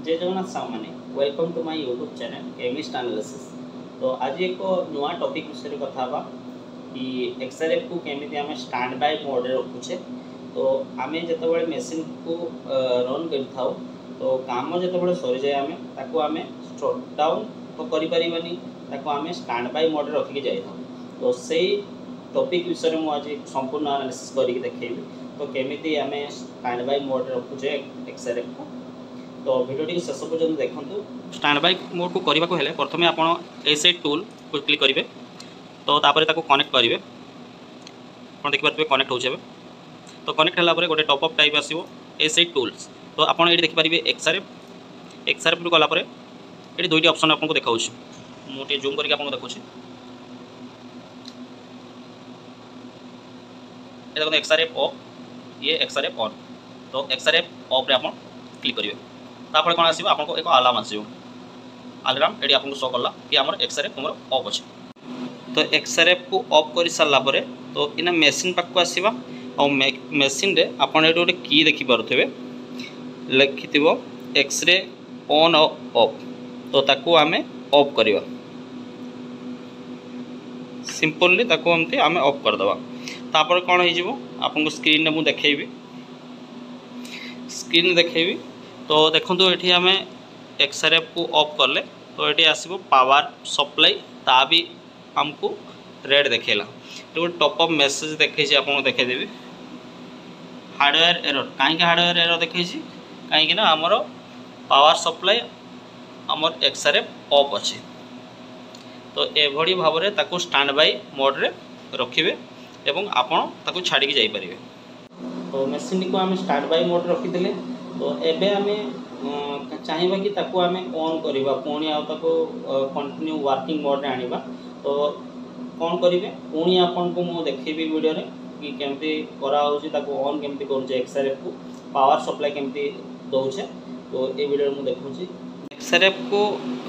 जय जगन्नाथ सामाने welcome to my YouTube channel chemist analysis. तो आज एक नुआ टॉपिक विषय कथा बा कि एक्सआरएफ को केमिति आमे स्टैंड बाय मोड रे रखुछे। तो आमे जतबेले मशीन को रन करथाउ तो काम जतबेले सरी जाय आमे ताको आमे शट डाउन तो करि परिबानी, ताको आमे स्टैंड बाय मोड रे रखि जाय थाउ। तो सेही टॉपिक विषय में आज संपूर्ण एनालिसिस करिक देखेबी तो केमिति आमे स्टैंड बाय मोड रे रखुछे एक्सआरएफ को। तो वीडियो शेष पर्यटन देखूँ। स्टैंड बाय मोड को करने को हेले प्रथमे आप एसए टूल को क्लिक करेंगे। तो तापर ताको कनेक्ट करेंगे। आप देखिए कनेक्ट हो तो कनेक्ट है गोटे टॉपअप टाइप आसो एसए टूल्स। तो आप ये देखिपारे एक्सआरएफ को गलापर ये दुईटी ऑप्शन आपको देखा मुझे जूम करके आपको देखुची। देखो एक्सआरएफ ऑफ, ये एक्सआरएफ ऑन। तो एक्सआरएफ ऑफ रे आप क्लिक करेंगे। तापर कौन आसो आपको एक अलार्म आसो अलार्म ये आपको शो कला कि आम एक्सआरएफ तुम ऑफ अच्छे। तो एक्सआरएफ को ऑफ कर सारापर तो इना मेसीन पाक आसवा और मेसीन रे आपन ये गोटे की देखिपे लिखि एक्सरे ऑन ऑफ। तो ताको आमे ऑफ करवा सिंपली ताको एमती आमे ऑफ करदे। तापर कौन हो आपको स्क्रीन में देखेबी, स्क्रीन देखेबी। तो देखो ये आम एक्सआरएफ को ऑफ कले तो ये आसो पावर सप्लाई ता भी आमको रेड देखेला। तो टॉपअप मेसेज देखी आपको देखेदेवी हार्डवेयर एरर। कहीं हार्डवेयर एरर देखी कहीं आमर पावर सप्लाई आमर एक्सआरएफ ऑफ अच्छे। तो एभली भाव में ताको स्टैंड बाय मोड रे रखिए एवं आपन ताको छाड़ी जाई परिबे। तो मशीन को आम स्टैंड बाय मोड रखीदे। तो एबे आमे चाहिए कि ताको आमे ऑन करवा पुणी आपको कंटिन्यू वर्किंग मोड रे आनिबा। तो कौन करेंगे पुणी आपन को मु देखेबी वीडियो रे कि केमती करा होची ताको ऑन केमती करूचे एक्सआरएफ को पावर सप्लाई केमती दउचे। तो ए वीडियो मु देखुची एक्सआरएफ को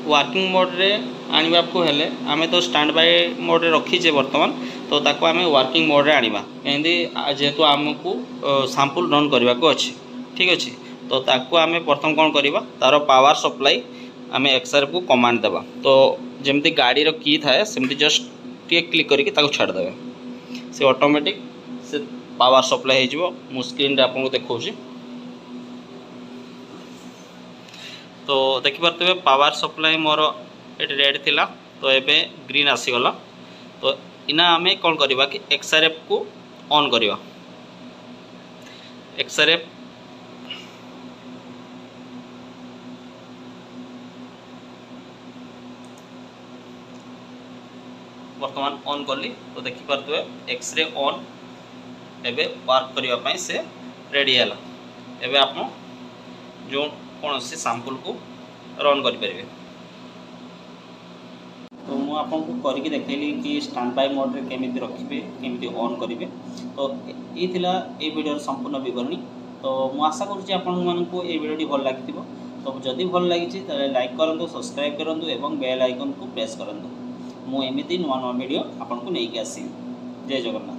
वर्किंग मोड रे आनिबा को हेले आमे तो स्टैंड बाय मोड रे रखीचे वर्तमान। तो ताको आमे वर्किंग मोड रे आनिबा केंदी जेतु हमकु सैंपल रन करबा को अछि। ठीक अछि। तो ताको आमे प्रथम कौन करवा तार पावर सप्लाई आमे एक्सआरएफ को कमांड देबा। तो जेमती गाड़ी रो की थाए सेमती जस्ट टे क्लिक करके ताको छाड़ देबे से ऑटोमेटिक से पावर सप्लाई हो जिवो। मु स्क्रीन रे आपको देखौची। तो देखि परतबे पावर सप्लाई मोर एट रेड थिला तो एबे ग्रीन आसीगला। तो इना आमे कौन करवा कि एक्सआरएफ को ऑन करवा। एक्सआरएफ वर्तमान ऑन कली। तो देखि परतबे एक्सरे ऑन एबे वर्क करिवा पई से रेडी हैला। एबे आप जो कौन से सैंपल को रन करि परिबे। तो मु आपन को करके देखैली कि स्टैंड बाय मोड रे केमिति रखिबे केमिति ऑन करिवे। तो ए थिला ए वीडियो संपूर्ण विवरणी। तो मु आशा करूची आपन मानको ए वीडियोटी भल लागिथिबो। तो जदि भल लागिछि त लाइक करंतु, सब्सक्राइब करंतु एवं बेल आइकन को प्रेस करंतु। मु एमिति नुआ नुआ वीडियो आपन को नहीं आसी। जय जगन्नाथ।